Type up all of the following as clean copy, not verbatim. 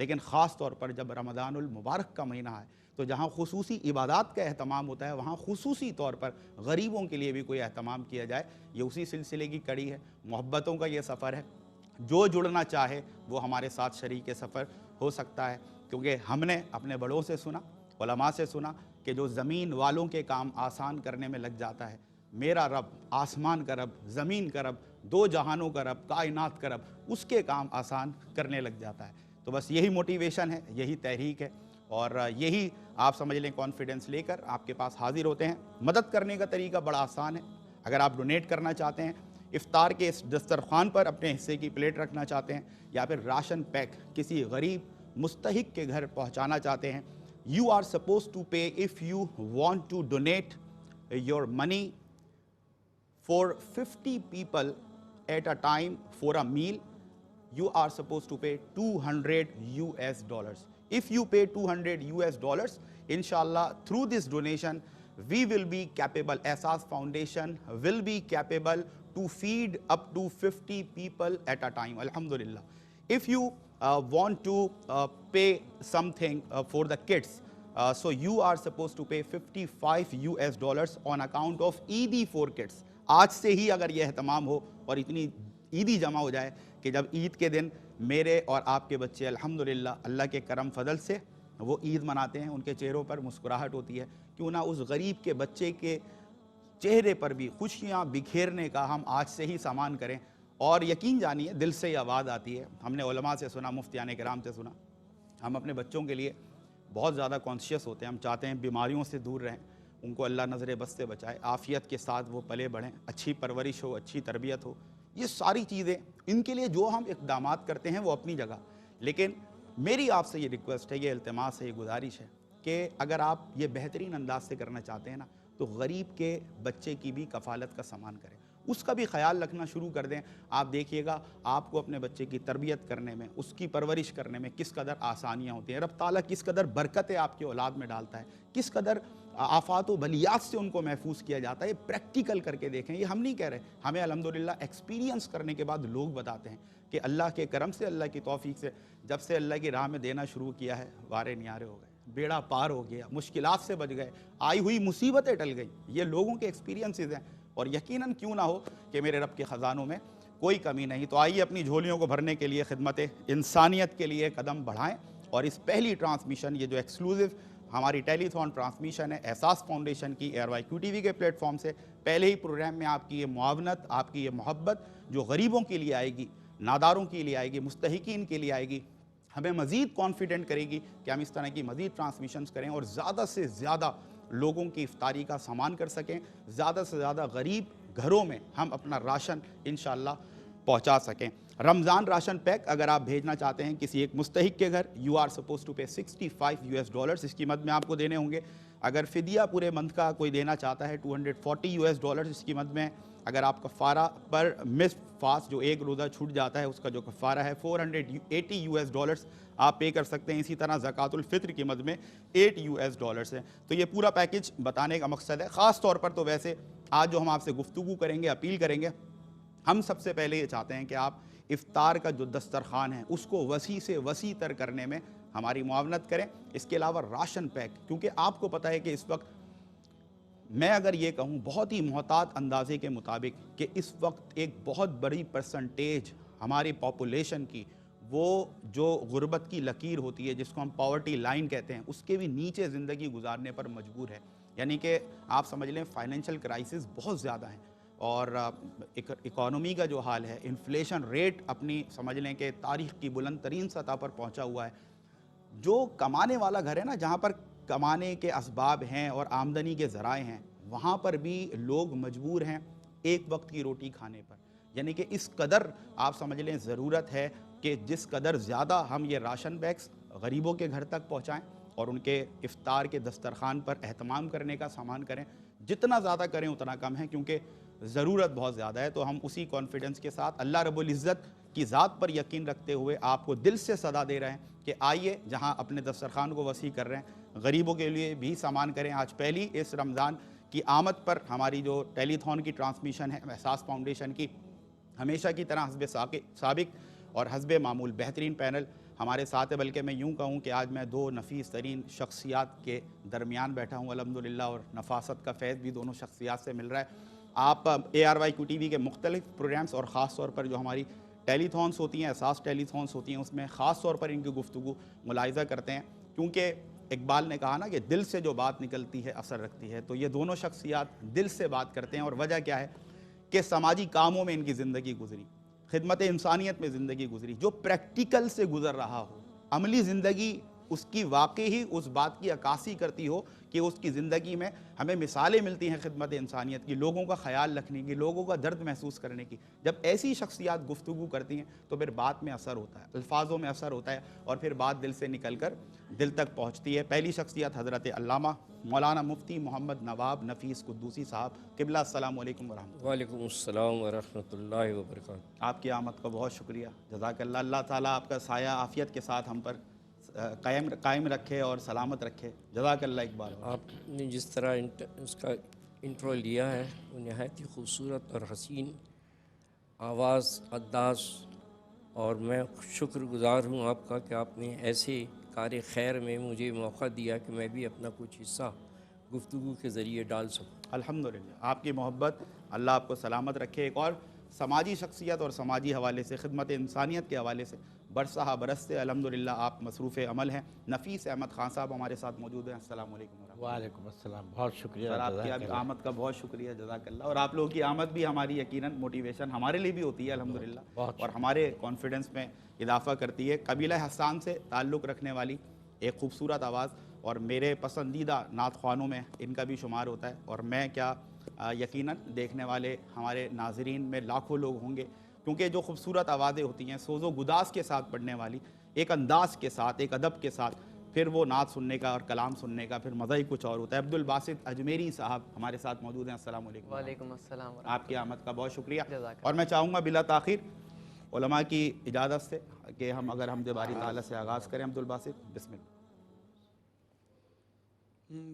لیکن خاص طور پر جب رمضان المبارک کا مہینہ ہے تو جہاں خصوصی عبادات کا اہتمام ہوتا ہے وہاں خصوصی طور پر غریبوں کے لیے بھی کوئی اہتمام کیا جائے. یہ اسی سلسلے کی کڑی ہے, محبتوں کا یہ سفر ہے. جو جڑنا چاہے وہ ہمارے ساتھ شریک سفر ہو سکتا ہے, کیونکہ ہم نے اپنے بڑوں سے سنا, علماء سے سنا کہ جو زمین والوں کے کام آسان کرنے میں لگ جاتا ہے, میرا رب, آسمان کا رب, زمین کا رب, دو جہانوں کا رب, کائنات کا رب, اس کے کام آسان کرنے لگ جاتا ہے. تو بس یہی موٹیویشن ہے, یہی تحریک ہے, اور یہی آپ سمجھ لیں کانفیڈنس لے کر آپ کے پاس حاضر ہوتے ہیں. مدد کرنے کا طریقہ بڑا آسان ہے. اگر آپ ڈونیٹ کرنا چاہتے ہیں, افطار کے اس دسترخوان پر اپنے حصے کی پلیٹ رکھنا چاہتے ہیں, یا پھر راشن پیک کسی غریب مستحق کے گھر پہنچانا چاہتے ہیں, you are supposed to pay if you want to donate your money for 50 people at a time for a meal, you are supposed to pay $200. If you pay $200, inshallah, through this donation, we will be capable, Ehsaas Foundation will be capable to feed up to 50 people at a time, alhamdulillah. If you want to pay something for the kids, so you are supposed to pay $55 on account of Eid for kids. آج سے ہی اگر یہ اہتمام ہو اور اتنی عیدی جمع ہو جائے کہ جب عید کے دن میرے اور آپ کے بچے الحمدللہ اللہ کے کرم فضل سے وہ عید مناتے ہیں, ان کے چہروں پر مسکراہٹ ہوتی ہے, کیوں نہ اس غریب کے بچے کے چہرے پر بھی خوشیاں بکھیرنے کا ہم آج سے ہی سامان کریں. اور یقین جانیے دل سے یہ آواز آتی ہے, ہم نے علماء سے سنا, مفتیان کرام سے سنا, ہم اپنے بچوں کے لیے بہت زیادہ کانشیس ہوتے ہیں, ہم چاہتے ہیں بیماریوں سے دور رہیں, ان کو اللہ نظر بد سے بچائے, عافیت کے ساتھ وہ پلے بڑھیں, اچھی پرورش ہو, اچھی تربیت ہو. یہ ساری چیزیں ان کے لیے جو ہم اقدامات کرتے ہیں وہ اپنی جگہ, لیکن میری آپ سے یہ ریکویسٹ ہے, یہ التماس ہے, یہ گزارش ہے کہ اگر آپ یہ بہترین انداز سے کرنا چاہتے ہیں نا, تو غریب کے بچے کی بھی کفالت کا سامان کریں, اس کا بھی خیال رکھنا شروع کر دیں. آپ دیکھیے گا آپ کو اپنے بچے کی تربیت کرنے میں, اس کی پرورش کرنے میں کس قدر آسانیاں ہوتی ہیں, رب تعالیٰ کس قدر برکتیں آپ کی اولاد میں ڈالتا ہے, کس قدر آفات و بلیات سے ان کو محفوظ کیا جاتا ہے. یہ پریکٹیکل کر کے دیکھیں, یہ ہم نہیں کہہ رہے, ہمیں الحمدللہ ایکسپیرینس کرنے کے بعد لوگ بتاتے ہیں کہ اللہ کے کرم سے, اللہ کی توفیق سے جب سے اللہ کی راہ میں دینا شروع کیا ہے, وارے نیارے ہو گئے, بیڑا پار ہو گیا, مشکلات سے بچ گئے, آئی ہوئی مصیبتیں ٹل گئی. یہ لوگوں کے ایکسپیرینسز ہیں, اور یقیناً کیوں نہ ہو کہ میرے رب کے خزانوں میں کوئی کمی نہیں. تو آئیے اپنی جھولیوں کو بھرنے کے لیے خدمت انسانیت کے لیے قدم بڑھائیں, اور اس پہلی ٹرانسمیشن, یہ جو ایکسکلوزیو ہماری ٹیلی تھون ٹرانسمیشن ہے احساس فاؤنڈیشن کی ARYQ-TV کے پلیٹ فارم سے, پہلے ہی پروگرام میں آپ کی یہ معاونت, آپ کی یہ محبت جو غریبوں کے لیے آئے گی, ناداروں کے لیے آئے گی, مستحقین کے لیے آئے گی, ہمیں مزید کانفیڈنٹ کرے گی کہ ہم اس طرح کی مزید ٹرانسمیشنز کریں اور زیادہ سے زیادہ لوگوں کی افطاری کا سامان کر سکیں, زیادہ سے زیادہ غریب گھروں میں ہم اپنا راشن انشاءاللہ پہنچا سکیں. رمضان راشن پیک اگر آپ بھیجنا چاہتے ہیں کسی ایک مستحق کے گھر, you are supposed to pay $65, اس کی مد میں آپ کو دینے ہوں گے. اگر فدیہ پورے منتھ کا کوئی دینا چاہتا ہے $240, اس کی مد میں. اگر آپ کفارہ پر مس فاسٹ جو ایک روزہ چھوٹ جاتا ہے اس کا جو کفارہ ہے $480 آپ پے کر سکتے ہیں. اسی طرح زکوٰۃ الفطر کی مد میں $8 ہے. تو یہ پورا پیکج بتانے کا مقصد ہے. خاص طور پر تو ویسے آج جو ہم آپ سے گفتگو کریں گے, اپیل کریں گے, ہم سب سے پہلے یہ چاہتے ہیں کہ آپ افطار کا جو دسترخوان ہے اس کو وسیع سے وسیع تر کرنے میں ہماری معاونت کریں. اس کے علاوہ راشن پیک, کیونکہ آپ کو پتہ ہے کہ اس وقت میں اگر یہ کہوں بہت ہی محتاط اندازے کے مطابق کہ اس وقت ایک بہت بڑی پرسنٹیج ہماری پاپولیشن کی وہ جو غربت کی لکیر ہوتی ہے, جس کو ہم پاورٹی لائن کہتے ہیں, اس کے بھی نیچے زندگی گزارنے پر مجبور ہے. یعنی کہ آپ سمجھ لیں فائنینشیل کرائسس بہت زیادہ ہیں, اور اکانومی کا جو حال ہے, انفلیشن ریٹ اپنی سمجھ لیں کہ تاریخ کی بلند ترین سطح پر پہنچا ہوا ہے. جو کمانے والا گھر ہے نا, جہاں پر کمانے کے اسباب ہیں اور آمدنی کے ذرائع ہیں, وہاں پر بھی لوگ مجبور ہیں ایک وقت کی روٹی کھانے پر. یعنی کہ اس قدر آپ سمجھ لیں ضرورت ہے کہ جس قدر زیادہ ہم یہ راشن بیگس غریبوں کے گھر تک پہنچائیں اور ان کے افطار کے دسترخوان پر اہتمام کرنے کا سامان کریں. جتنا زیادہ کریں اتنا کم ہے, کیونکہ ضرورت بہت زیادہ ہے. تو ہم اسی کانفیڈنس کے ساتھ اللہ رب العزت کی ذات پر یقین رکھتے ہوئے آپ کو دل سے صدا دے رہے ہیں کہ آئیے, جہاں اپنے دسترخوان کو وسیع کر رہے ہیں, غریبوں کے لیے بھی سامان کریں. آج پہلی اس رمضان کی آمد پر ہماری جو ٹیلی تھون کی ٹرانسمیشن ہے احساس فاؤنڈیشن کی, ہمیشہ کی طرح حسب سابق اور حسب معمول بہترین پینل ہمارے ساتھ ہے، بلکہ میں یوں کہوں کہ آج میں دو نفیس ترین شخصیات کے درمیان بیٹھا ہوں الحمدللہ، اور نفاست کا فیض بھی دونوں شخصیات سے مل رہا ہے۔ آپ ARYQ TV کے مختلف پروگرامز اور خاص طور پر جو ہماری ٹیلی تھونس ہوتی ہیں، احساس ٹیلی تھونس ہوتی ہیں، اس میں خاص طور پر ان کی گفتگو ملاحظہ کرتے ہیں، کیونکہ اقبال نے کہا نا کہ دل سے جو بات نکلتی ہے اثر رکھتی ہے، تو یہ دونوں شخصیات دل سے بات کرتے ہیں۔ اور وجہ کیا ہے کہ سماجی کاموں میں ان کی زندگی گزری، خدمت انسانیت میں زندگی گزری، جو پریکٹیکل سے گزر رہا ہو، عملی زندگی اس کی واقعی ہی اس بات کی عکاسی کرتی ہو کہ اس کی زندگی میں ہمیں مثالیں ملتی ہیں خدمت انسانیت کی، لوگوں کا خیال رکھنے کی، لوگوں کا درد محسوس کرنے کی۔ جب ایسی شخصیات گفتگو کرتی ہیں تو پھر بات میں اثر ہوتا ہے، الفاظوں میں اثر ہوتا ہے، اور پھر بات دل سے نکل کر دل تک پہنچتی ہے۔ پہلی شخصیت حضرت علامہ مولانا مفتی محمد نواب نفیس قدوسی صاحب، قبلہ السلام علیکم ورحمۃ اللہ۔ وعلیکم السلام ورحمۃ اللہ وبرکاتہ۔ آپ کی آمد کا بہت شکریہ، جزاک اللہ۔ اللہ تعالیٰ آپ کا سایہ عافیت کے ساتھ ہم پر قائم رکھے اور سلامت رکھے، جزاک اللہ اقبال۔ آپ نے جس طرح اس کا انٹرو لیا ہے وہ نہایت ہی خوبصورت اور حسین آواز انداز، اور میں شکر گزار ہوں آپ کا کہ آپ نے ایسے کار خیر میں مجھے موقع دیا کہ میں بھی اپنا کچھ حصہ گفتگو کے ذریعے ڈال سکوں۔ الحمدللہ، آپ کی محبت، اللہ آپ کو سلامت رکھے۔ ایک اور سماجی شخصیت اور سماجی حوالے سے، خدمت انسانیت کے حوالے سے برسہ برس سے الحمدللہ آپ مصروف عمل ہیں، نفیس احمد خان صاحب ہمارے ساتھ موجود ہیں۔ السلام علیکم ورحمۃ اللہ۔ وعلیکم السلام، بہت شکریہ سر آپ کی آمد کا بہت شکریہ، جزاک اللہ۔ اور آپ لوگوں کی آمد بھی ہماری یقیناً موٹیویشن ہمارے لیے بھی ہوتی ہے الحمدللہ، اور ہمارے کانفیڈنس میں اضافہ کرتی ہے۔ قبیلہ حسان سے تعلق رکھنے والی ایک خوبصورت آواز، اور میرے پسندیدہ نعت خوانوں میں ان کا بھی شمار ہوتا ہے، اور میں کیا یقیناً دیکھنے والے ہمارے ناظرین میں لاکھوں لوگ ہوں گے، کیونکہ جو خوبصورت آوازیں ہوتی ہیں سوز و گداز کے ساتھ پڑھنے والی، ایک انداز کے ساتھ، ایک ادب کے ساتھ، پھر وہ نعت سننے کا اور کلام سننے کا پھر مزہ ہی کچھ اور ہوتا ہے۔ عبدالباسط اجمیری صاحب ہمارے ساتھ موجود ہیں۔ السلام علیکم۔ وعلیکم السلام ورحمۃ آپ کی آمد کا بہت شکریہ، جزاک اور میں چاہوں گا بلا تاخیر علماء کی اجازت سے کہ ہم اگر حمد باری تعالیٰ سے آغاز کریں۔ عبدالباسط، بسم اللہ۔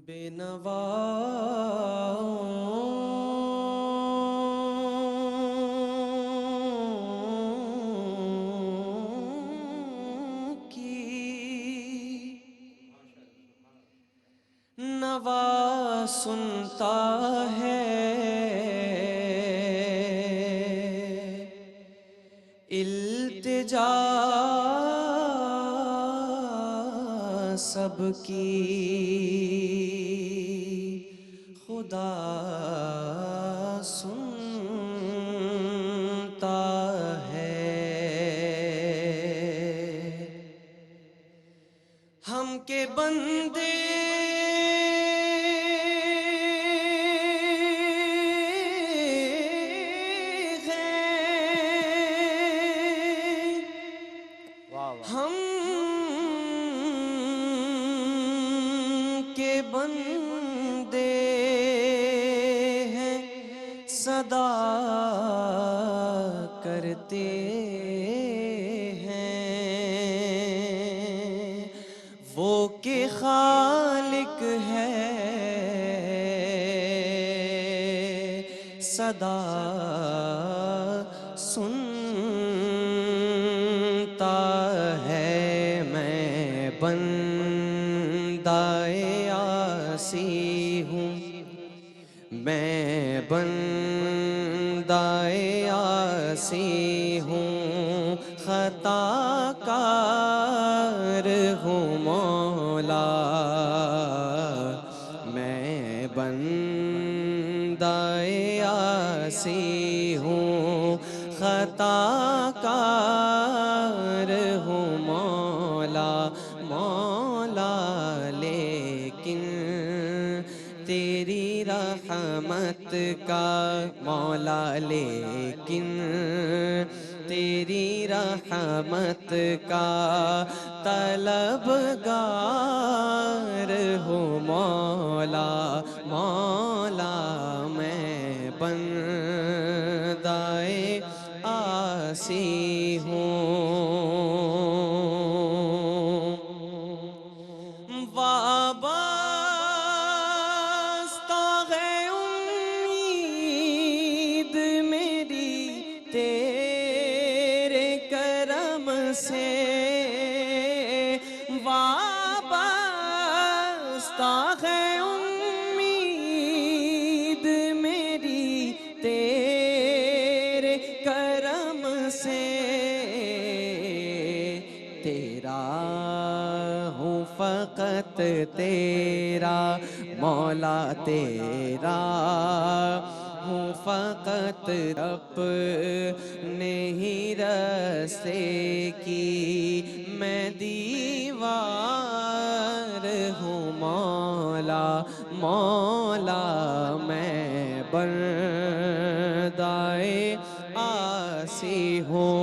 بے نوا کی نوا سنتا ہے، التجا سب کی خدا سنتا ہے۔ ہم کے بندے ہم کے بندے ہیں، صدا کرتے ہیں وہ کہ خالق ہے، صدا سنتا ہے۔ میں بندہ عاصی ہوں، میں بندہ عاصی ہوں، خطا کار ہوں مولا، میں بندہ عاصی ہوں، خطا کار ہوں مولا، مولا لیکن تیری رحمت کا، مولا لیکن تیری رحمت کا طلبگار ہوں مولا، مولا میں بندہ عاصی ہوں، وابستہ ہے امید میری تیرے کرم سے، وابستہ ہے امید میری تیرے کرم سے، تیرا ہوں فقط تیرا مولا، تیرا ہوں فقط اپنے ہی راستے کی میں دیوار ہوں مولا، مولا میں بندۂ عاصی ہوں،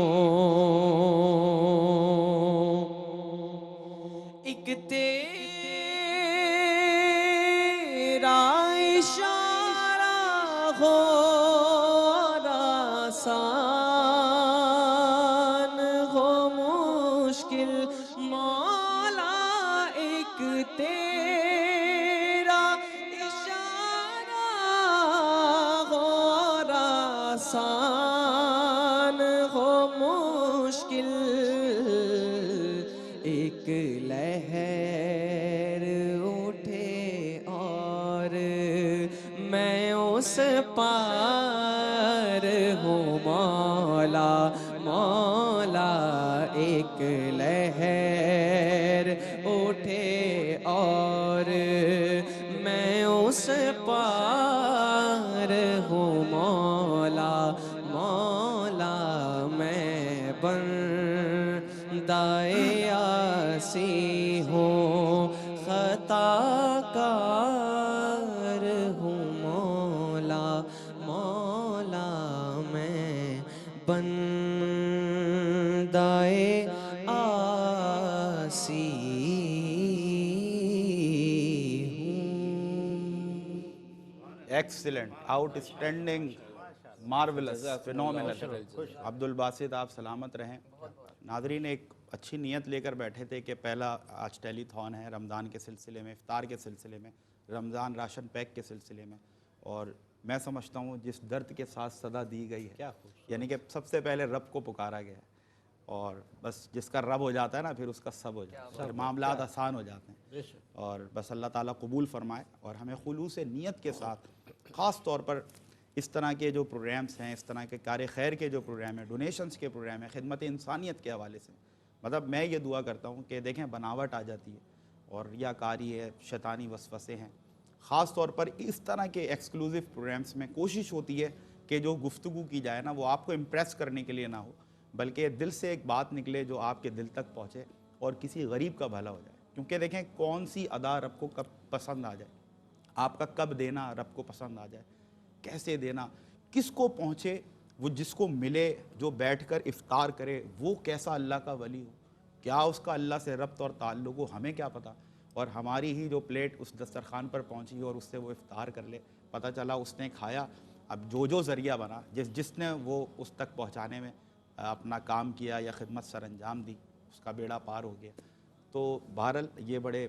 ایک تیرا اشارہ ہو آسان ہو مشکل مولا، ایک تیرا اشارہ ہو آسان ہو مشکل، ایک لہر اٹھے اور میں اس پار ہوں مولا، مولا ایک لہر اٹھے اور میں اس پار ہوں مولا، مولا میں بندۂ عاصی ہوں، خطا کار ہوں مولا، مولا میں بندۂ عاصی ہوں۔ Excellent, out standing, marvels, phenomenal. عبد الباسط آپ سلامت رہیں۔ ناظرین ایک اچھی نیت لے کر بیٹھے تھے کہ پہلا آج ٹیلی تھون ہے رمضان کے سلسلے میں، افطار کے سلسلے میں، رمضان راشن پیک کے سلسلے میں، اور میں سمجھتا ہوں جس درد کے ساتھ صدا دی گئی ہے، یعنی کہ سب سے پہلے رب کو پکارا گیا ہے، اور بس جس کا رب ہو جاتا ہے نا پھر اس کا سب ہو جاتا ہے، پھر معاملات آسان ہو جاتے ہیں، اور بس اللہ تعالیٰ قبول فرمائے اور ہمیں خلوص نیت کے ساتھ خاص طور پر اس طرح کے جو پروگرامز ہیں، اس طرح کے کار خیر کے جو پروگرام ہیں، ڈونیشنز کے پروگرام ہیں، خدمت انسانیت کے حوالے سے، مطلب میں یہ دعا کرتا ہوں کہ دیکھیں بناوٹ آ جاتی ہے اور ریاکاری ہے، شیطانی وسوسے ہیں، خاص طور پر اس طرح کے ایکسکلوزیو پروگرامز میں کوشش ہوتی ہے کہ جو گفتگو کی جائے نا وہ آپ کو امپریس کرنے کے لیے نہ ہو، بلکہ دل سے ایک بات نکلے جو آپ کے دل تک پہنچے اور کسی غریب کا بھلا ہو جائے، کیونکہ دیکھیں کون سی ادا رب کو کب پسند آ جائے، آپ کا کب دینا رب کو پسند آ جائے، کیسے دینا، کس کو پہنچے، وہ جس کو ملے، جو بیٹھ کر افطار کرے وہ کیسا اللہ کا ولی ہو، کیا اس کا اللہ سے ربط اور تعلق ہو، ہمیں کیا پتہ، اور ہماری ہی جو پلیٹ اس دسترخوان پر پہنچی اور اس سے وہ افطار کر لے، پتہ چلا اس نے کھایا، اب جو ذریعہ بنا، جس نے وہ اس تک پہنچانے میں اپنا کام کیا یا خدمت سر انجام دی، اس کا بیڑا پار ہو گیا۔ تو بہرحال یہ بڑے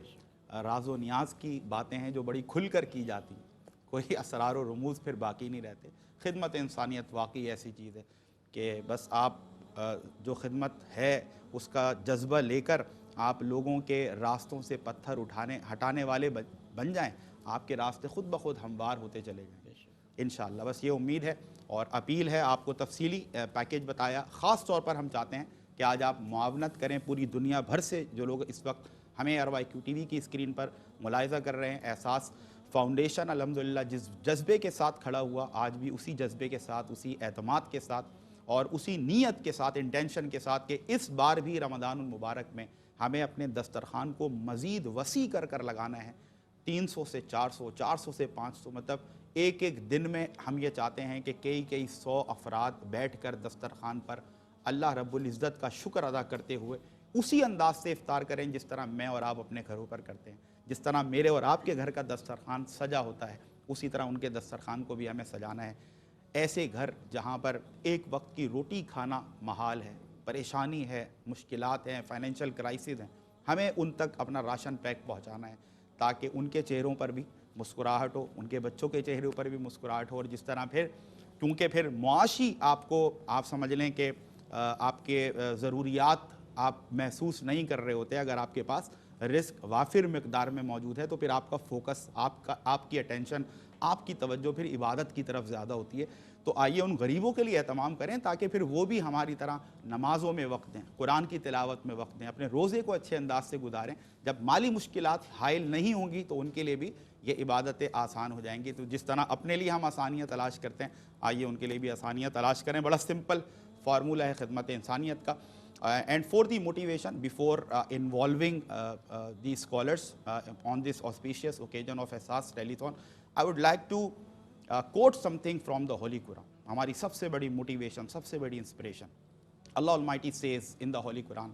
راز و نیاز کی باتیں ہیں جو بڑی کھل کر کی جاتی ہیں، کوئی اسرار و رموز پھر باقی نہیں رہتے۔ خدمت انسانیت واقعی ایسی چیز ہے کہ بس آپ جو خدمت ہے اس کا جذبہ لے کر آپ لوگوں کے راستوں سے پتھر ہٹانے والے بن جائیں، آپ کے راستے خود بخود ہموار ہوتے چلے جائیں انشاءاللہ۔ بس یہ امید ہے اور اپیل ہے، آپ کو تفصیلی پیکیج بتایا، خاص طور پر ہم چاہتے ہیں کہ آج آپ معاونت کریں، پوری دنیا بھر سے جو لوگ اس وقت ہمیں RYQ TV کی اسکرین پر ملاحظہ کر رہے ہیں، احساس فاؤنڈیشن الحمدللہ جس جذبے کے ساتھ کھڑا ہوا، آج بھی اسی جذبے کے ساتھ، اسی اعتماد کے ساتھ اور اسی نیت کے ساتھ، انٹینشن کے ساتھ کہ اس بار بھی رمضان المبارک میں ہمیں اپنے دسترخوان کو مزید وسیع کر لگانا ہے، 300 سے 400، 400 سے 500، مطلب ایک ایک دن میں ہم یہ چاہتے ہیں کہ کئی 100 افراد بیٹھ کر دسترخوان پر اللہ رب العزت کا شکر ادا کرتے ہوئے اسی انداز سے افطار کریں جس طرح میں اور آپ اپنے گھروں پر کرتے ہیں، جس طرح میرے اور آپ کے گھر کا دسترخوان سجا ہوتا ہے اسی طرح ان کے دسترخوان کو بھی ہمیں سجانا ہے۔ ایسے گھر جہاں پر ایک وقت کی روٹی کھانا محال ہے، پریشانی ہے، مشکلات ہیں، فائنینشیل کرائسز ہیں، ہمیں ان تک اپنا راشن پیک پہنچانا ہے تاکہ ان کے چہروں پر بھی مسکراہٹ ہو، ان کے بچوں کے چہروں پر بھی مسکراہٹ ہو، اور جس طرح پھر کیونکہ پھر معاشی آپ سمجھ لیں کہ آپ کے ضروریات آپ محسوس نہیں کر رہے ہوتے اگر آپ کے پاس رزق وافر مقدار میں موجود ہے تو پھر آپ کا فوکس، آپ کی اٹینشن، آپ کی توجہ پھر عبادت کی طرف زیادہ ہوتی ہے۔ تو آئیے ان غریبوں کے لیے اہتمام کریں تاکہ پھر وہ بھی ہماری طرح نمازوں میں وقت دیں، قرآن کی تلاوت میں وقت دیں، اپنے روزے کو اچھے انداز سے گزاریں۔ جب مالی مشکلات حائل نہیں ہوں گی تو ان کے لیے بھی یہ عبادتیں آسان ہو جائیں گی۔ تو جس طرح اپنے لیے ہم آسانیاں تلاش کرتے ہیں، آئیے ان کے لیے بھی آسانیاں تلاش کریں۔ بڑا سمپل فارمولہ ہے خدمت انسانیت کا۔ And for the motivation, before involving the scholars on this auspicious occasion of Ehsaas Telethon, I would like to quote something from the Holy Quran. ہماری سب سے بڑی موٹیویشن، سب سے بڑی inspiration. Allah Almighty says in the Holy Quran,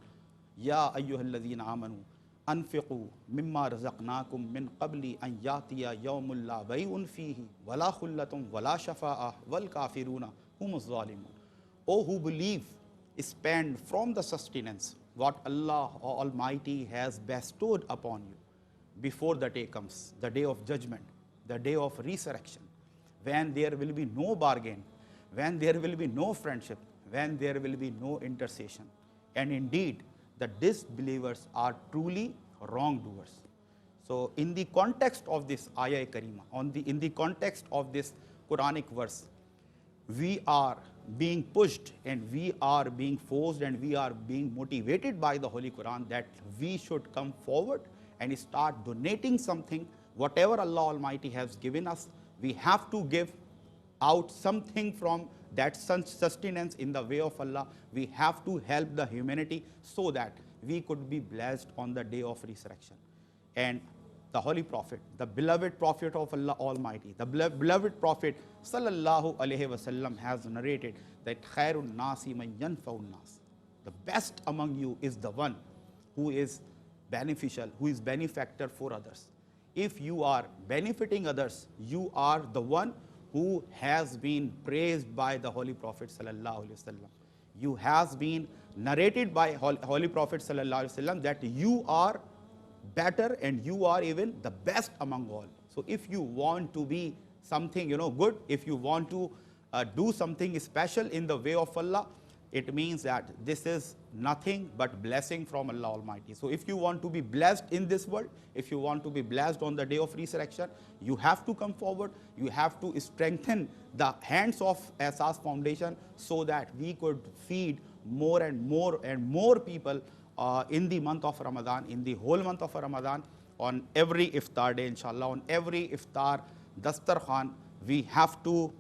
Ya ayyuhalladhina amanu anfiqu mimma razaqnakum min qabli an yatiya yawmun la bay'un fihi wala khullatun wala shafa'ah wal kafiruna humuz zalimun. O who believe, spend from the sustenance what Allah Almighty has bestowed upon you before the day comes, the day of judgment, the day of resurrection, when there will be no bargain, when there will be no friendship, when there will be no intercession. And indeed, the disbelievers are truly wrongdoers. So in the context of this ayah karima, in the context of this Quranic verse, we are being pushed and we are being forced and we are being motivated by the Holy Quran that we should come forward and start donating something. Whatever Allah Almighty has given us, we have to give out something from that sustenance in the way of Allah. We have to help the humanity so that we could be blessed on the day of resurrection. And the Holy Prophet, the beloved Prophet of Allah Almighty, the beloved Prophet Sallallahu Alaihi Wasallam has narrated that Khairun Nasi man yanfa'un nas. The best among you is the one who is beneficial, who is benefactor for others. If you are benefiting others, you are the one who has been praised by the Holy Prophet Sallallahu Alaihi Wasallam. You has been narrated by Holy Prophet Sallallahu Alaihi Wasallam that you are better and you are even the best among all. So if you want to be something good, if you want to do something special in the way of Allah, it means that this is nothing but blessing from Allah Almighty. So if you want to be blessed in this world, if you want to be blessed on the day of resurrection, you have to come forward, you have to strengthen the hands of Ehsaas Foundation so that we could feed more and more people in the month of Ramadan, in the whole month of Ramadan, on every iftar day, inshallah, on every iftar dastarkhan, we have to,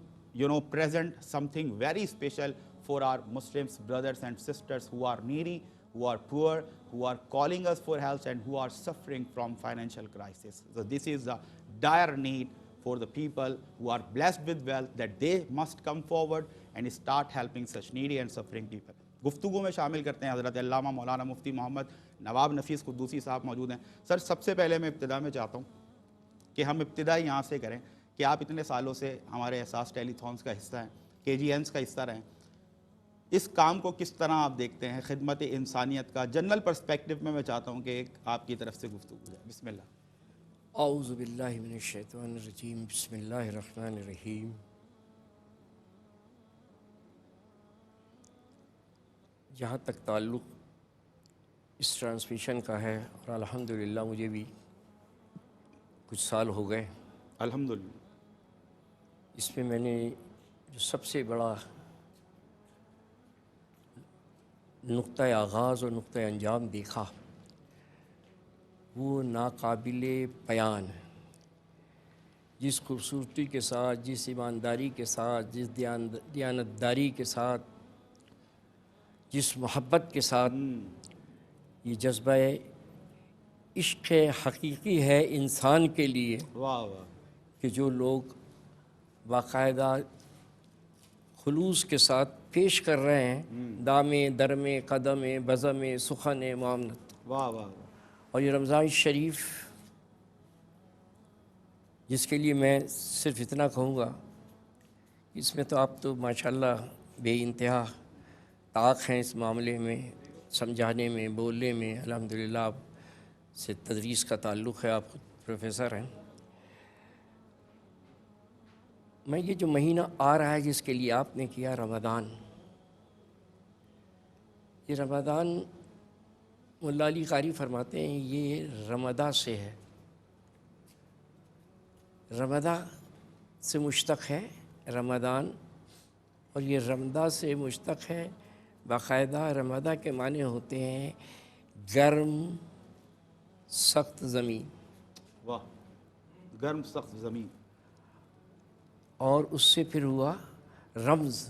present something very special for our Muslims, brothers and sisters who are needy, who are poor, who are calling us for help and who are suffering from financial crisis. So this is a dire need for the people who are blessed with wealth, that they must come forward and start helping such needy and suffering people. گفتگو میں شامل کرتے ہیں حضرت علامہ مولانا مفتی محمد نواب نفیس قدوسی صاحب موجود ہیں۔ سر سب سے پہلے میں ابتدا میں چاہتا ہوں کہ ہم ابتدا یہاں سے کریں کہ آپ اتنے سالوں سے ہمارے احساس ٹیلی تھونس کا حصہ ہیں، KGNs کا حصہ رہیں، اس کام کو کس طرح آپ دیکھتے ہیں، خدمت انسانیت کا جنرل پرسپیکٹیو میں چاہتا ہوں کہ ایک آپ کی طرف سے گفتگو جائے۔ بسم اللہ۔ اعوذ باللہ من الشیطان الرجیم، بسم اللہ الرحمن الرحیم۔ جہاں تک تعلق اس ٹرانسمیشن کا ہے، اور الحمدللہ مجھے بھی کچھ سال ہو گئے الحمدللہ، اس میں نے جو سب سے بڑا نقطۂ آغاز اور نقطۂ انجام دیکھا وہ ناقابل بیان، جس خوبصورتی کے ساتھ، جس ایمانداری کے ساتھ، جس دیانتداری کے ساتھ، جس محبت کے ساتھ یہ جذبہ عشق حقیقی ہے انسان کے لیے، واہ واہ، کہ جو لوگ باقاعدہ خلوص کے ساتھ پیش کر رہے ہیں دامے درمے قدمے بزمے سخن معاملت۔ واہ واہ، اور یہ رمضان شریف، جس کے لیے میں صرف اتنا کہوں گا، اس میں تو آپ تو ماشاءاللہ بے انتہا طاق ہیں اس معاملے میں، سمجھانے میں، بولنے میں، الحمدللہ آپ سے تدریس کا تعلق ہے، آپ خود پروفیسر ہیں۔ میں یہ جو مہینہ آ رہا ہے جس کے لیے آپ نے کیا رمضان، یہ رمضان مولا علی قاری فرماتے ہیں یہ رمضان سے ہے، رمضان سے مشتق ہے رمضان، اور یہ رمضان سے مشتق ہے باقاعدہ۔ رمضان کے معنی ہوتے ہیں گرم سخت زمین، واہ، گرم سخت زمین، اور اس سے پھر ہوا رمز،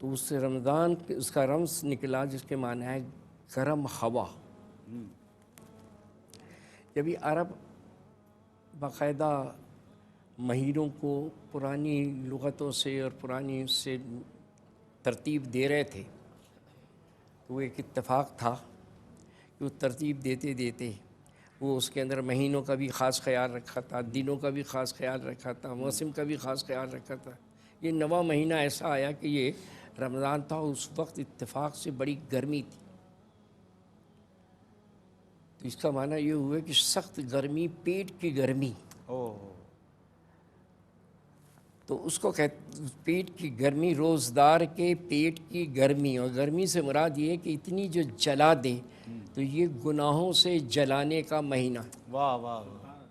تو اس سے رمضان اس کا رمز نکلا جس کے معنی ہے گرم ہوا۔ جب یہ عرب باقاعدہ مہینوں کو پرانی لغتوں سے اور پرانی اس سے ترتیب دے رہے تھے، تو وہ ایک اتفاق تھا کہ وہ ترتیب دیتے دیتے وہ اس کے اندر مہینوں کا بھی خاص خیال رکھا تھا، دنوں کا بھی خاص خیال رکھا تھا، موسم کا بھی خاص خیال رکھا تھا۔ یہ نواں مہینہ ایسا آیا کہ یہ رمضان تھا، اس وقت اتفاق سے بڑی گرمی تھی، تو اس کا معنی یہ ہوا کہ سخت گرمی، پیٹ کی گرمی، تو اس کو کہتے پیٹ کی گرمی، روزدار کے پیٹ کی گرمی، اور گرمی سے مراد یہ ہے کہ اتنی جو جلا دے، تو یہ گناہوں سے جلانے کا مہینہ۔ واہ واہ واہ،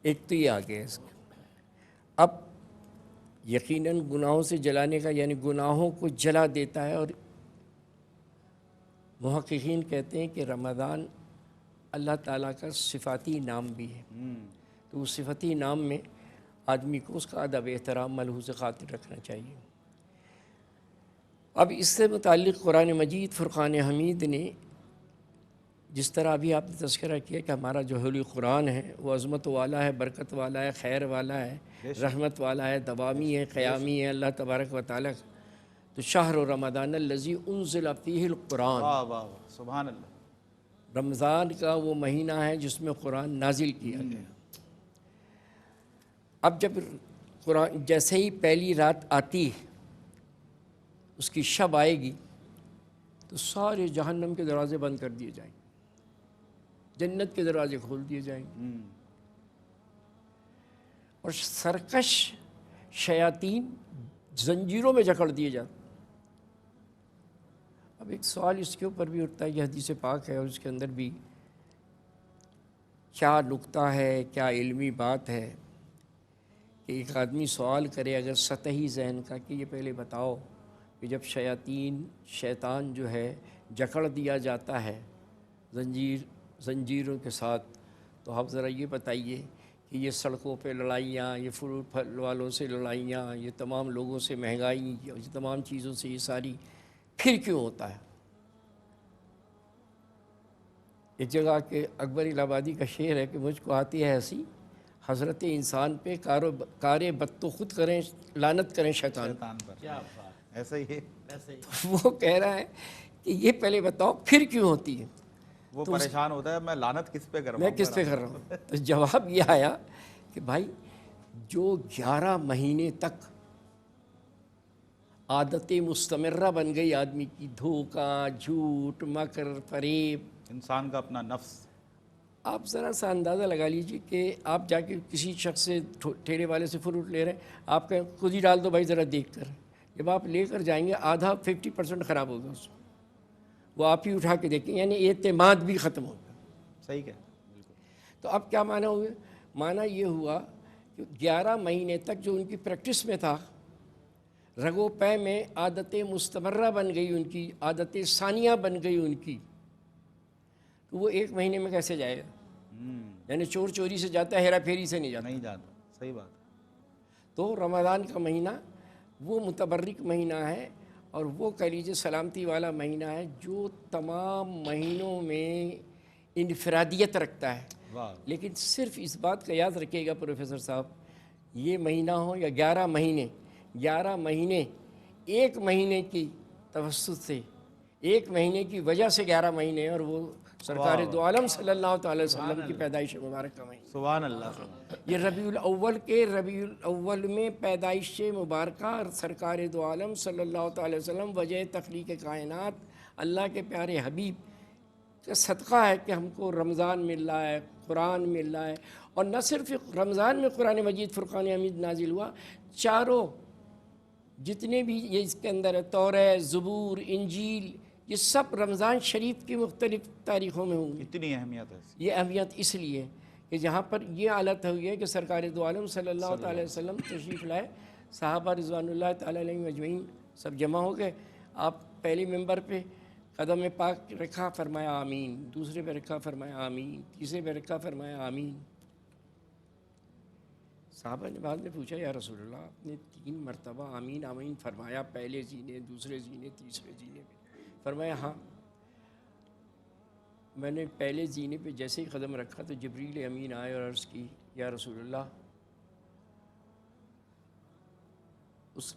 ایک تو یہ آ گیا اس کا۔ اب یقیناً گناہوں سے جلانے کا یعنی گناہوں کو جلا دیتا ہے، اور محققین کہتے ہیں کہ رمضان اللہ تعالیٰ کا صفاتی نام بھی ہے، تو اس صفاتی نام میں آدمی کو اس کا ادب احترام ملحوظ خاطر رکھنا چاہیے۔ اب اس سے متعلق قرآن مجید فرقان حمید نے جس طرح ابھی آپ نے تذکرہ کیا کہ ہمارا جو حلی قرآن ہے وہ عظمت والا ہے، برکت والا ہے، خیر والا ہے، رحمت والا ہے، دوامی ہے، قیامی ہے اللہ تبارک و تعالیٰ کا، تو شہر رمضان الذی انزل فیہ القرآن، واہ واہ واہ، سبحان اللہ، رمضان کا وہ مہینہ ہے جس میں قرآن نازل کیا گیا۔ اب جب قرآن جیسے ہی پہلی رات آتی ہے، اس کی شب آئے گی، تو سارے جہنم کے دروازے بند کر دیے جائیں گے، جنت کے دروازے کھول دیے جائیں گے، اور سرکش شیاطین زنجیروں میں جکڑ دیے جاتے۔ اب ایک سوال اس کے اوپر بھی اٹھتا ہے، یہ حدیث پاک ہے اور اس کے اندر بھی کیا نکتہ ہے، کیا علمی بات ہے کہ ایک آدمی سوال کرے اگر سطحی ذہن کا کہ یہ پہلے بتاؤ کہ جب شیطان جو ہے جکڑ دیا جاتا ہے زنجیروں کے ساتھ، تو آپ ذرا یہ بتائیے کہ یہ سڑکوں پہ لڑائیاں، یہ فروٹ پھل والوں سے لڑائیاں، یہ تمام لوگوں سے مہنگائی، یہ تمام چیزوں سے یہ ساری پھر کیوں ہوتا ہے؟ ایک جگہ کہ اکبر الہ آبادی کا شعر ہے کہ مجھ کو آتی ہے ہنسی حضرت انسان پہ، کار بد تو خود کریں لعنت کریں شیطان پر، ایسا ہی ہے، تو وہ کہہ رہا ہے کہ یہ پہلے بتاؤ پھر کیوں ہوتی ہے، وہ پریشان ہوتا ہے میں لعنت کس پہ کر رہا ہوں، میں کس پہ کر رہا ہوں؟ تو جواب یہ آیا کہ بھائی جو 11 مہینے تک عادت مستمرہ بن گئی آدمی کی، دھوکہ، جھوٹ، مکر، فریب، انسان کا اپنا نفس، آپ ذرا سا اندازہ لگا لیجیے کہ آپ جا کے کسی شخص سے ٹھیلے والے سے فروٹ لے رہے ہیں، آپ کہیں خود ہی ڈال دو بھائی ذرا دیکھ کر، جب آپ لے کر جائیں گے آدھا 50% خراب ہوگا اس میں، وہ آپ ہی اٹھا کے دیکھیں، یعنی اعتماد بھی ختم ہوگا۔ صحیح ہے، تو اب کیا معنی ہوئے؟ معنی یہ ہوا کہ 11 مہینے تک جو ان کی پریکٹس میں تھا، رگو پے میں عادت مستمرہ بن گئی ان کی، عادت ثانیہ بن گئی ان کی، تو وہ 1 مہینے میں کیسے جائے گا؟ یعنی چور چوری سے جاتا ہے، ہیرا پھیری سے نہیں جاتا۔ نہیں جاتا، صحیح بات۔ تو رمضان کا مہینہ وہ متبرک مہینہ ہے، اور وہ کہہ لیجیے سلامتی والا مہینہ ہے جو تمام مہینوں میں انفرادیت رکھتا ہے۔ واہ، لیکن صرف اس بات کا یاد رکھیے گا پروفیسر صاحب، یہ مہینہ ہو یا 11 مہینے، 11 مہینے ایک مہینے کی توسط سے، ایک مہینے کی وجہ سے 11 مہینے، اور وہ سرکار دو عالم صلی اللہ تعالی وسلم کی پیدائش مبارک کا مہینہ، سبحان اللہ۔ یہ ربیع الاول کے ربیع الاول میں پیدائش مبارکہ سرکار دو عالم صلی اللہ تعالی وسلم وجہ تخلیق کائنات اللہ کے پیارے حبیب کا صدقہ ہے کہ ہم کو رمضان مل رہا ہے، قرآن مل رہا ہے، اور نہ صرف رمضان میں قرآن مجید فرقان حمید نازل ہوا، چاروں جتنے بھی یہ اس کے اندر ہے، تورات، زبور، انجیل، یہ سب رمضان شریف کی مختلف تاریخوں میں ہوں گی۔ اتنی اہمیت ہے اس کی۔ یہ اہمیت اس لیے کہ جہاں پر یہ حالت ہوئی ہے کہ سرکار دو عالم صلی اللہ تعالی علیہ وسلم تشریف لائے، صحابہ رضوان اللہ تعالی علیہ مجمعین سب جمع ہو گئے، آپ پہلی ممبر پہ قدم پاک رکھا، فرمایا آمین، دوسرے پہ رکھا، فرمایا آمین، تیسرے پہ رکھا، فرمایا آمین۔ صحابہ نے بعد میں پوچھا یا رسول اللہ آپ نے 3 مرتبہ آمین آمین فرمایا، پہلے جینے، دوسرے جینے، تیسرے جینے پہ؟ فرمایا ہاں، میں نے پہلے زینے پہ جیسے ہی قدم رکھا تو جبریل امین آئے اور عرض کی یا رسول اللہ اس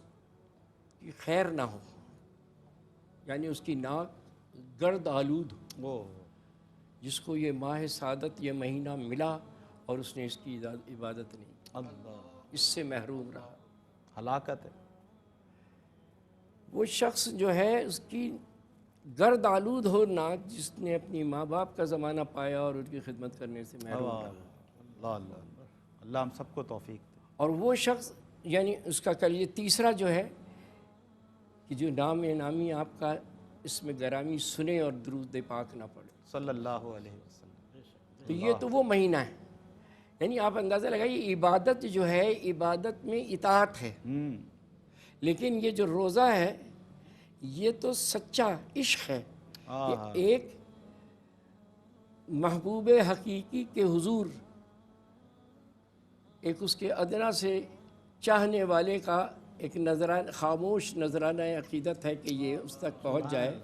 کی خیر نہ ہو، یعنی اس کی ناک گرد آلود ہو، وہ جس کو یہ ماہ سعادت یہ مہینہ ملا اور اس نے اس کی عبادت نہیں کی، اللہ، اس سے محروم رہا۔ ہلاکت ہے۔ وہ شخص جو ہے اس کی گرد آلود ہو ناک، جس نے اپنی ماں باپ کا زمانہ پایا اور ان کی خدمت کرنے سے محروم رہا۔ اللہ اللہ اللہ ہم سب کو توفیق دے۔ اور وہ شخص یعنی اس کا کلیہ تیسرا جو ہے کہ جو نام نامی آپ کا اس میں گرامی سنے اور درود پاک نہ پڑے، صلی اللہ علیہ وسلم۔ تو یہ تو وہ مہینہ ہے، یعنی آپ اندازہ لگائیے عبادت جو ہے، عبادت میں اطاعت ہے، لیکن یہ جو روزہ ہے یہ تو سچا عشق ہے، یہ ایک محبوب حقیقی کے حضور، ایک اس کے ادنا سے چاہنے والے کا ایک نذرانہ، خاموش نذرانہ عقیدت ہے کہ یہ اس تک پہنچ جائے۔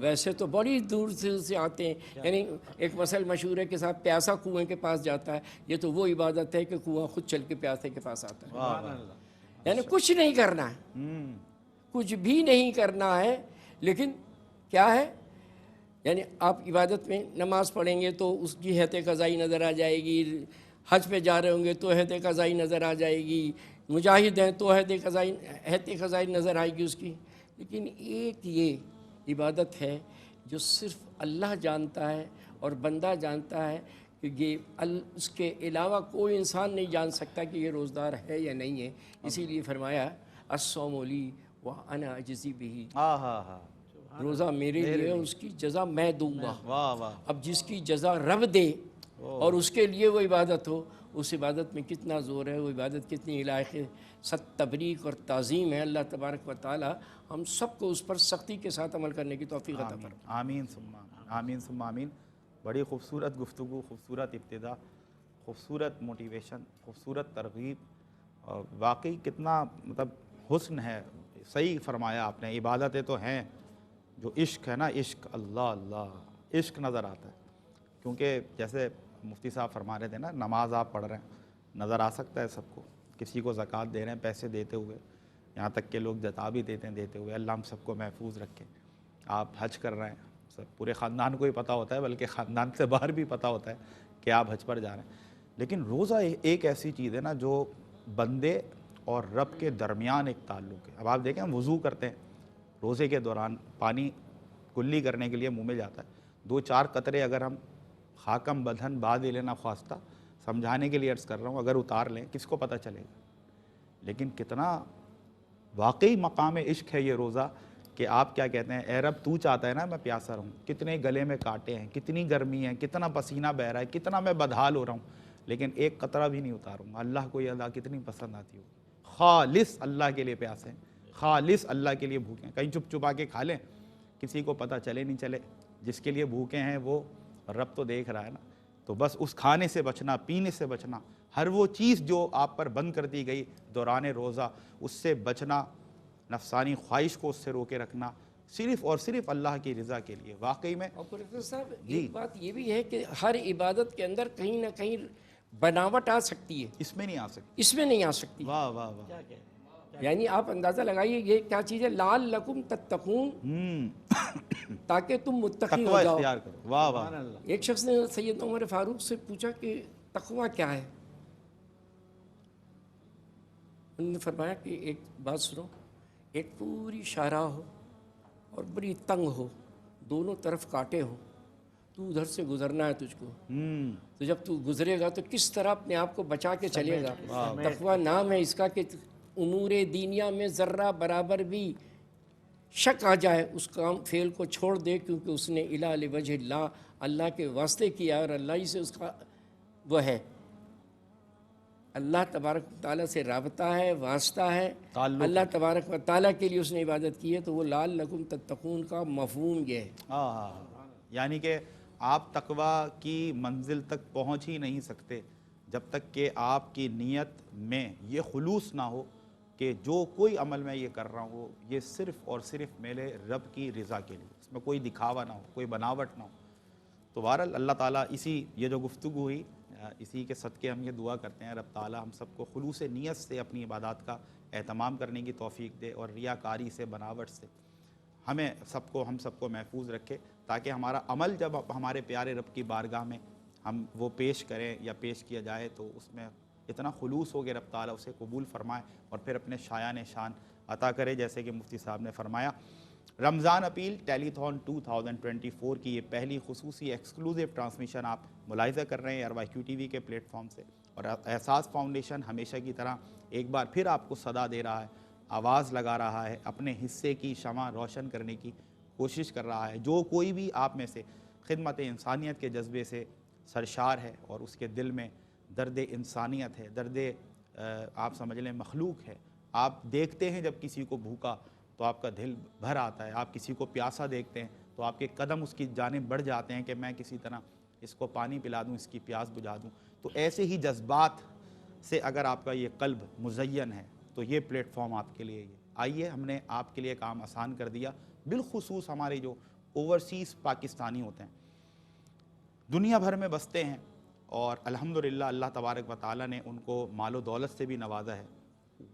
ویسے تو بڑی دور سے آتے ہیں، یعنی ایک مثل مشہور ہے کہ صاحب پیاسا کنویں کے پاس جاتا ہے، یہ تو وہ عبادت ہے کہ کنواں خود چل کے پیاسے کے پاس آتا ہے، یعنی کچھ نہیں کرنا ہے، کچھ بھی نہیں کرنا ہے، لیکن کیا ہے، یعنی آپ عبادت میں نماز پڑھیں گے تو اس کی حیث قضائی نظر آ جائے گی، حج پہ جا رہے ہوں گے تو حیث قضائی نظر آ جائے گی، مجاہد ہیں تو حیث قضائی نظر آئے گی اس کی، لیکن ایک یہ عبادت ہے جو صرف اللہ جانتا ہے اور بندہ جانتا ہے کہ یہ اس کے علاوہ کوئی انسان نہیں جان سکتا کہ یہ روزدار ہے یا نہیں ہے، اسی لیے فرمایا الصوم لی وانا اجزی بہ، روزہ میرے لیے، اس کی جزا میں دوں گا۔ واہ واہ، اب جس کی جزا رب دے اور اس کے لیے وہ عبادت ہو، اس عبادت میں کتنا زور ہے، وہ عبادت کتنی لائق ہے، تبریک اور تعظیم ہے۔ اللہ تبارک و تعالی ہم سب کو اس پر سختی کے ساتھ عمل کرنے کی توفیق عطا فرمائے۔ آمین ثم آمین، آمین ثم آمین۔ بڑی خوبصورت گفتگو، خوبصورت ابتدا، خوبصورت موٹیویشن، خوبصورت ترغیب، اور واقعی کتنا مطلب حسن ہے، صحیح فرمایا آپ نے۔ عبادتیں تو ہیں، جو عشق ہے نا، عشق اللہ اللہ عشق نظر آتا ہے، کیونکہ جیسے مفتی صاحب فرما رہے تھے نا، نماز آپ پڑھ رہے ہیں، نظر آ سکتا ہے سب کو، کسی کو زکوٰۃ دے رہے ہیں پیسے دیتے ہوئے، یہاں تک کہ لوگ جتا بھی دیتے ہیں دیتے ہوئے، اللہ ہم سب کو محفوظ رکھے۔ آپ حج کر رہے ہیں، سب پورے خاندان کو ہی پتہ ہوتا ہے، بلکہ خاندان سے باہر بھی پتہ ہوتا ہے کہ آپ حج پر جا رہے ہیں، لیکن روزہ ایک ایسی چیز ہے نا جو بندے اور رب کے درمیان ایک تعلق ہے۔ اب آپ دیکھیں ہم وضو کرتے ہیں، روزے کے دوران پانی کلی کرنے کے لیے منہ میں جاتا ہے، 2-4 قطرے اگر ہم خاکم بدھن باد لینا خواستہ سمجھانے کے لیے عرض کر رہا ہوں، اگر اتار لیں کس کو پتہ چلے گا؟ لیکن کتنا واقعی مقام عشق ہے یہ روزہ کہ آپ کیا کہتے ہیں، اے رب تو چاہتا ہے نا میں پیاسا رہوں، کتنے گلے میں کانٹے ہیں، کتنی گرمی ہے، کتنا پسینہ بہہ رہا ہے، کتنا میں بدحال ہو رہا ہوں، لیکن ایک قطرہ بھی نہیں اتاروں گا۔ اللہ کو یہ ادا کتنی پسند آتی ہوگی، خالص اللہ کے لیے پیاسے ہیں، خالص اللہ کے لیے بھوکے ہیں، کہیں چپ چپا کے کھا لیں، کسی کو پتہ چلے نہیں چلے، جس کے لیے بھوکے ہیں وہ رب تو دیکھ رہا ہے نا۔ تو بس اس کھانے سے بچنا، پینے سے بچنا، ہر وہ چیز جو آپ پر بند کر دی گئی دوران روزہ، اس سے بچنا، نفسانی خواہش کو اس سے روکے رکھنا، صرف اور صرف اللہ کی رضا کے لیے۔ واقعی میں اور پروفیسر صاحب ایک بات یہ بھی ہے کہ ہر عبادت کے اندر کہیں نہ کہیں بناوٹ آ سکتی ہے، اس میں نہیں آ سکتی۔ اس میں نہیں آ سکتی، واہ واہ واہ، یعنی آپ اندازہ لگائیے یہ کیا چیز ہے، لعلکم تتقون، تاکہ تم متقی ہو تقوی جاؤ۔ اختیار کرو، واہ واہ، ایک شخص نے سید عمر فاروق سے پوچھا کہ تقوی کیا ہے؟ انہوں نے فرمایا کہ ایک بات سنو، ایک پوری شاہراہ ہو اور بڑی تنگ ہو، دونوں طرف کانٹے ہوں، تو ادھر سے گزرنا ہے تجھ کو، تو جب تو گزرے گا تو کس طرح اپنے آپ کو بچا کے چلے گا۔ تقوی نام ہے اس کا کہ امور دینیا میں ذرہ برابر بھی شک آ جائے اس کام فعل کو چھوڑ دے، کیونکہ اس نے الا لوجہ اللہ، اللہ کے واسطے کیا اور اللہ ہی سے اس کا وہ ہے، اللہ تبارک و تعالیٰ سے رابطہ ہے، واسطہ ہے، تعلق اللہ تبارک و تعالیٰ کے لیے اس نے عبادت کی ہے، تو وہ لعلکم تتقون کا مفہوم یہ ہے۔ یعنی کہ آپ تقوی کی منزل تک پہنچ ہی نہیں سکتے جب تک کہ آپ کی نیت میں یہ خلوص نہ ہو کہ جو کوئی عمل میں یہ کر رہا ہوں یہ صرف اور صرف میرے رب کی رضا کے لیے، اس میں کوئی دکھاوا نہ ہو، کوئی بناوٹ نہ ہو۔ تو بہرحال اللہ تعالیٰ یہ جو گفتگو ہوئی اسی کے صدقے ہم یہ دعا کرتے ہیں رب تعالیٰ ہم سب کو خلوص نیت سے اپنی عبادات کا اہتمام کرنے کی توفیق دے، اور ریاکاری سے، بناوٹ سے ہم سب کو محفوظ رکھے، تاکہ ہمارا عمل جب ہمارے پیارے رب کی بارگاہ میں ہم وہ پیش کریں یا پیش کیا جائے تو اس میں اتنا خلوص ہو کہ رب تعالیٰ اسے قبول فرمائے اور پھر اپنے شایان شان عطا کرے، جیسے کہ مفتی صاحب نے فرمایا۔ رمضان اپیل ٹیلی تھون 2024 کی یہ پہلی خصوصی ایکسکلوزیو ٹرانسمیشن آپ ملاحظہ کر رہے ہیں RYQ TV کے پلیٹ فارم سے، اور احساس فاؤنڈیشن ہمیشہ کی طرح ایک بار پھر آپ کو صدا دے رہا ہے، آواز لگا رہا ہے، اپنے حصے کی شمع روشن کرنے کی کوشش کر رہا ہے۔ جو کوئی بھی آپ میں سے خدمت انسانیت کے جذبے سے سرشار ہے اور اس کے دل میں درد انسانیت ہے، درد آپ سمجھ لیں مخلوق ہے، آپ دیکھتے ہیں جب کسی کو بھوکا تو آپ کا دل بھر آتا ہے، آپ کسی کو پیاسا دیکھتے ہیں تو آپ کے قدم اس کی جانب بڑھ جاتے ہیں کہ میں کسی طرح اس کو پانی پلا دوں، اس کی پیاس بجھا دوں۔ تو ایسے ہی جذبات سے اگر آپ کا یہ قلب مزین ہے تو یہ پلیٹ فارم آپ کے لیے آئیے، ہم نے آپ کے لیے کام آسان کر دیا، بالخصوص ہمارے جو اوورسیز پاکستانی ہوتے ہیں، دنیا بھر میں بستے ہیں، اور الحمدللہ اللہ تبارک و تعالیٰ نے ان کو مال و دولت سے بھی نوازا ہے،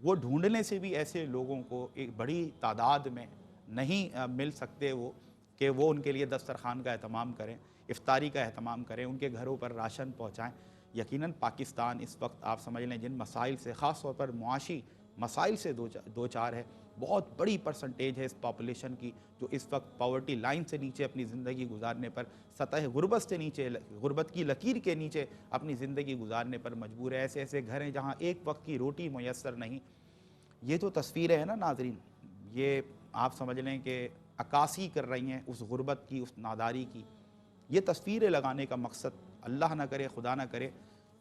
وہ ڈھونڈنے سے بھی ایسے لوگوں کو ایک بڑی تعداد میں نہیں مل سکتے کہ وہ ان کے لیے دسترخوان کا اہتمام کریں، افطاری کا اہتمام کریں، ان کے گھروں پر راشن پہنچائیں۔ یقیناً پاکستان اس وقت آپ سمجھ لیں جن مسائل سے، خاص طور پر معاشی مسائل سے دو چار ہے، بہت بڑی پرسنٹیج ہے اس پاپولیشن کی جو اس وقت پاورٹی لائن سے نیچے اپنی زندگی گزارنے پر، سطح غربت سے نیچے، غربت کی لکیر کے نیچے اپنی زندگی گزارنے پر مجبور ہے۔ ایسے گھر ہیں جہاں ایک وقت کی روٹی میسر نہیں۔ یہ جو تصویریں ہیں نا ناظرین، یہ آپ سمجھ لیں کہ عکاسی کر رہی ہیں اس غربت کی، اس ناداری کی۔ یہ تصویریں لگانے کا مقصد اللہ نہ کرے، خدا نہ کرے،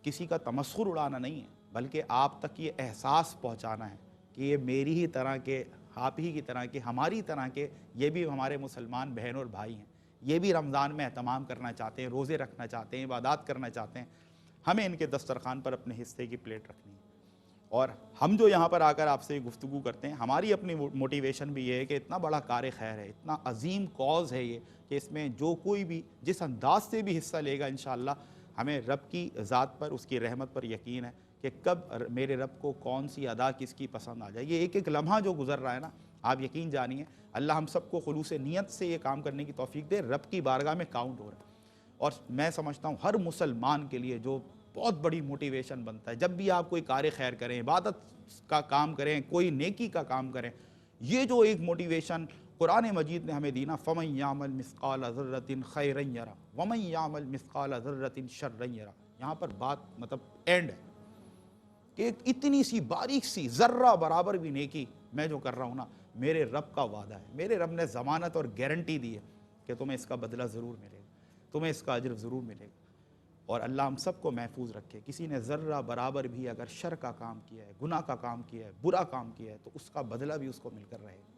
کسی کا تمسخر اڑانا نہیں ہے، بلکہ آپ تک یہ احساس پہنچانا ہے کہ یہ میری ہی طرح کے، آپ ہی کی طرح کے، ہماری طرح کے، یہ بھی ہمارے مسلمان بہن اور بھائی ہیں، یہ بھی رمضان میں اہتمام کرنا چاہتے ہیں، روزے رکھنا چاہتے ہیں، عبادات کرنا چاہتے ہیں۔ ہمیں ان کے دسترخوان پر اپنے حصے کی پلیٹ رکھنی ہے، اور ہم جو یہاں پر آ کر آپ سے گفتگو کرتے ہیں، ہماری اپنی موٹیویشن بھی یہ ہے کہ اتنا بڑا کار خیر ہے، اتنا عظیم کاز ہے یہ، کہ اس میں جو کوئی بھی جس انداز سے بھی حصہ لے گا انشاءاللہ، ہمیں رب کی ذات پر، اس کی رحمت پر یقین ہے کہ کب میرے رب کو کون سی ادا کس کی پسند آ جائے۔ یہ ایک ایک لمحہ جو گزر رہا ہے نا، آپ یقین جانیے اللہ ہم سب کو خلوص نیت سے یہ کام کرنے کی توفیق دے، رب کی بارگاہ میں کاؤنٹ ہو رہا ہے۔ اور میں سمجھتا ہوں ہر مسلمان کے لیے جو بہت بڑی موٹیویشن بنتا ہے، جب بھی آپ کوئی کار خیر کریں، عبادت کا کام کریں، کوئی نیکی کا کام کریں، یہ جو ایک موٹیویشن قرآن مجید نے ہمیں دینا، فَمَن يَعْمَلْ مِثْقَالَ ذَرَّةٍ خَيْرًا يَرَهُ وَمَن يَعْمَلْ مِثْقَالَ ذَرَّةٍ شَرًّا يَرَهُ۔ یہاں پر بات مطلب اینڈ ہے کہ اتنی سی باریک سی ذرہ برابر بھی نیکی میں جو کر رہا ہوں نا، میرے رب کا وعدہ ہے، میرے رب نے ضمانت اور گارنٹی دی ہے کہ تمہیں اس کا بدلہ ضرور ملے گا، تمہیں اس کا اجر ضرور ملے گا۔ اور اللہ ہم سب کو محفوظ رکھے، کسی نے ذرہ برابر بھی اگر شر کا کام کیا ہے، گناہ کا کام کیا ہے، برا کام کیا ہے، تو اس کا بدلہ بھی اس کو مل کر رہے گا۔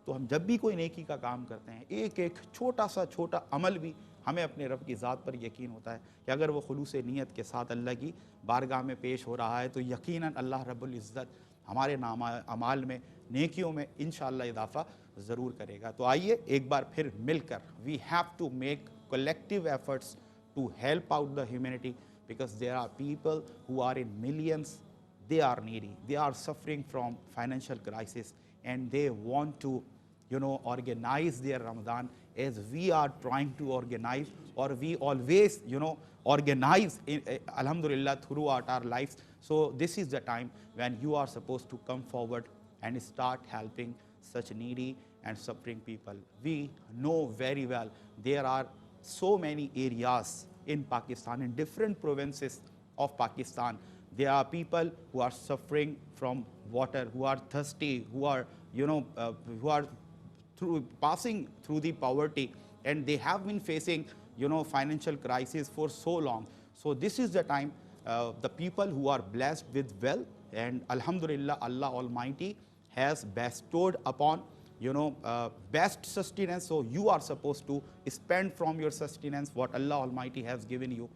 تو ہم جب بھی کوئی نیکی کا کام کرتے ہیں، ایک ایک چھوٹا سا چھوٹا عمل بھی ہمیں اپنے رب کی ذات پر یقین ہوتا ہے کہ اگر وہ خلوص نیت کے ساتھ اللہ کی بارگاہ میں پیش ہو رہا ہے تو یقیناً اللہ رب العزت ہمارے اعمال میں، نیکیوں میں انشاءاللہ اضافہ ضرور کرے گا۔ تو آئیے ایک بار پھر مل کر we have to make collective efforts to help out the humanity, because there are people who are in millions, they are needy, they are suffering from financial crisis, and they want to organize their Ramadan as we are trying to organize, or we always organize alhamdulillah throughout our lives. So this is the time when you are supposed to come forward and start helping such needy and suffering people. We know very well there are so many areas in Pakistan, in different provinces of Pakistan, there are people who are suffering from water, who are thirsty, who are passing through the poverty, and they have been facing, financial crisis for so long. So this is the time, the people who are blessed with wealth, and alhamdulillah, Allah Almighty has bestowed upon, best sustenance. So you are supposed to spend from your sustenance what Allah Almighty has given you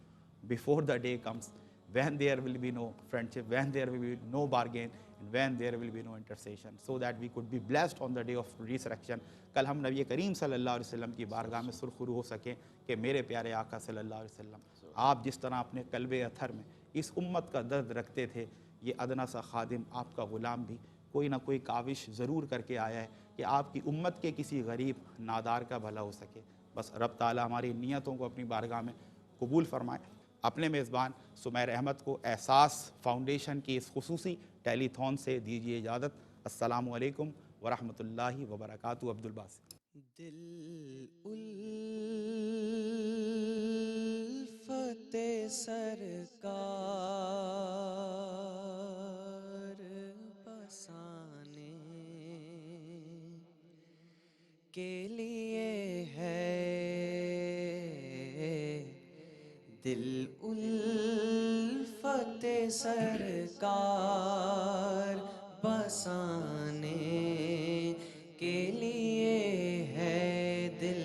before the day comes when there will be no friendship, when there will be no bargain, and when there will be no intercession, so that we could be blessed on the day of resurrection. کل ہم نبی کریم صلی اللہ علیہ وسلم کی بارگاہ میں سرخرو ہو سکیں کہ میرے پیارے آقا صلی اللہ علیہ وسلم، آپ جس طرح اپنے قلب اطہر میں اس امت کا درد رکھتے تھے، یہ ادنا سا خادم، آپ کا غلام بھی کوئی نہ کوئی کاوش ضرور کر کے آیا ہے کہ آپ کی امت کے کسی غریب نادار کا بھلا ہو سکے. بس رب تعالیٰ ہماری نیتوں کو اپنی بارگاہ میں قبول فرمائے. اپنے میزبان سمیر احمد کو احساس فاؤنڈیشن کی اس خصوصی ٹیلی تھون سے دیجیے اجازت. السلام علیکم ورحمۃ اللہ وبرکاتہ. عبد الباسط. دل الفت سرکار بسانے کے لیے ہے، دل الفت سرکار بسانے کے لیے ہے، دل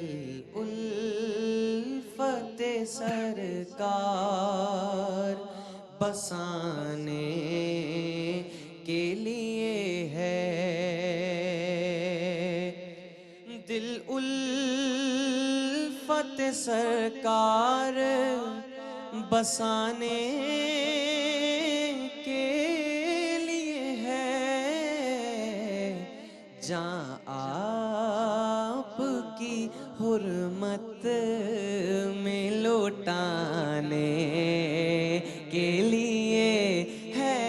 الفت سرکار بسانے کے لیے ہے، دل الفت سرکار بسانے کے لیے ہے، جہاں آپ کی حرمت میں لوٹانے کے لیے ہے،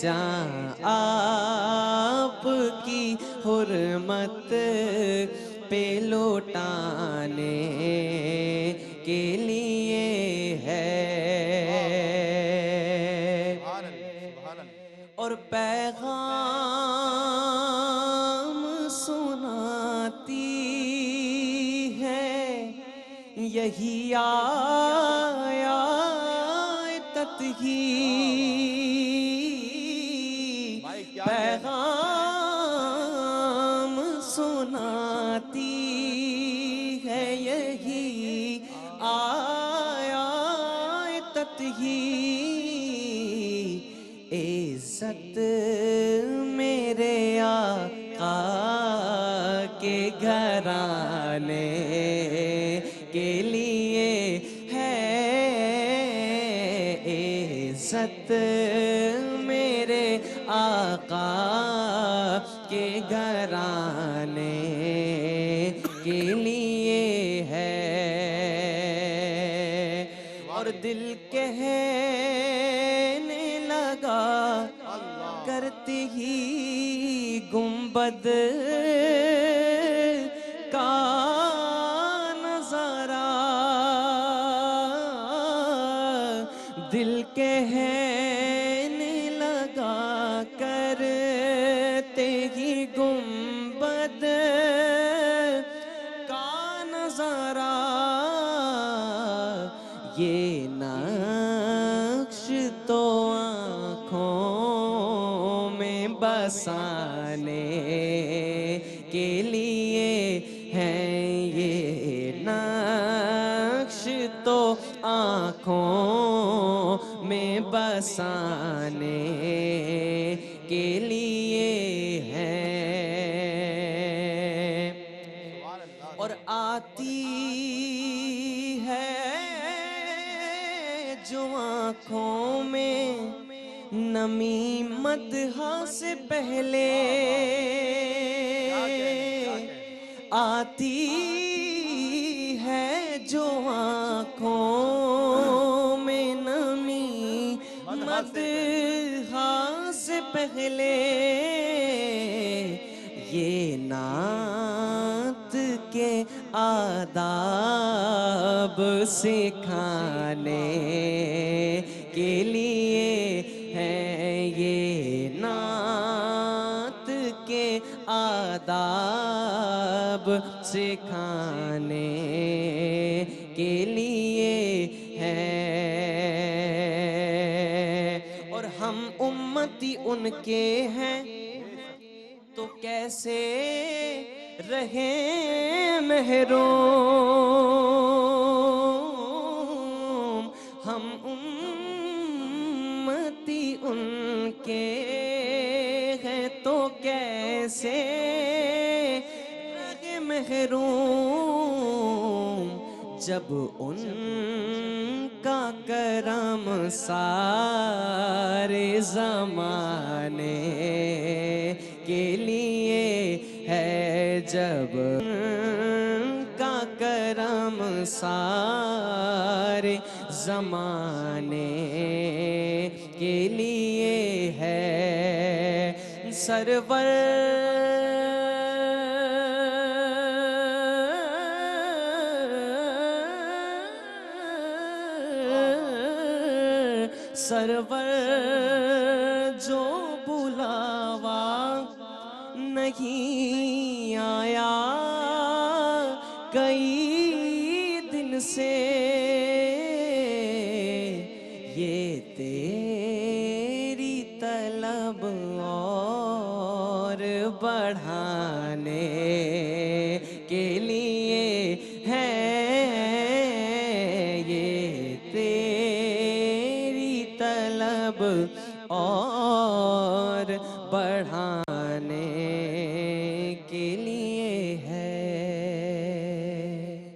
جہاں آپ کی حرمت پہ لوٹانے کے لیے ہے، اور پیغام سناتی ہے یہی آیت ہی، پیغام سناتی ہے یہی آیت ہی، عزت میرے آقا کے گھرانے کے لیے ہے، عزت میرے آقا کے گھرانے کے لیے ہے، اور دل کہنے لگا کرتے ہی گنبد کا نظارہ، دل کہنے لگا کرتے ہی گنبد کا نظارہ، یہ نقش تو آنکھوں میں بسانے کے لیے ہے، یہ نقش تو آنکھوں میں بسانے کے لیے ہے، اور آتی ہے جو آنکھوں میں نمی مدحہ سے پہلے، آتی ہے جو آنکھوں میں نمی مدحہ سے پہلے، یہ نعت کے آداب سکھانے کے لیے ہے، یہ نعت کے آداب سکھانے کے لیے ہے، اور ہم امتی ان کے ہیں تو کیسے رہیں محروم، ہم امتی ان کے ہیں تو کیسے رہیں محروم، جب ان کا کرم سارے زمانے کے لیے ہے، جب ان کا کرم سارے زمانے کے لیے ہے، سرور سرور جو بلاوا نہیں آیا کئی دن سے، یہ تیری طلب اور بڑھانے کے لیے ہے، یہ تیری طلب اور بڑھانے